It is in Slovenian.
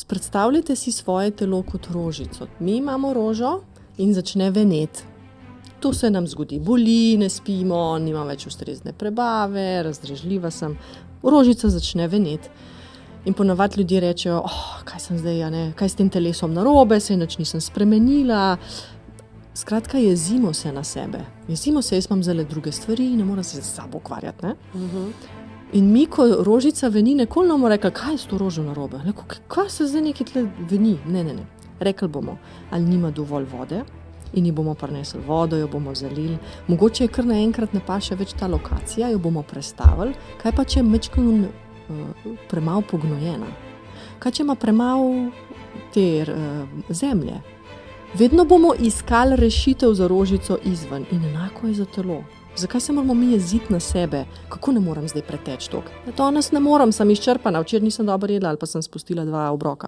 Predstavljajte si svoje telo kot rožico. Mi imamo rožo in začne veneti. To se nam zgodi. Boli, ne spimo, nimam več ustrezne prebave, razdražljiva sem. Rožica začne veneti. In ponavadi ljudje rečejo, kaj sem zdaj, kaj s tem telesom narobe, saj nič nisem spremenila. Skratka, jezimo se na sebe. Jezimo se, jaz imam zdajle druge stvari, ne moram se s sabo ukvarjati, ne? In mi, ko rožica veni, nikoli ne bomo rekli, kaj je s to rožo narobe? Kaj se zdaj nekaj tle veni? Ne. Rekli bomo, ali nima dovolj vode in ji bomo prinesli vodo, jo bomo zalili. Mogoče je kar naenkrat ne paše več ta lokacija, jo bomo prestavili. Kaj pa, če je majčkeno premalo pognojena? Kaj, če ima premalo te zemlje? Vedno bomo iskali rešitev za rožico izven in enako je za telo. Zakaj se moramo mi jeziti na sebe? Kako ne moram zdaj preteči toliko? Danes ne moram, sem izčrpana, včeraj nisem dobro jedla ali pa sem spustila 2 obroka.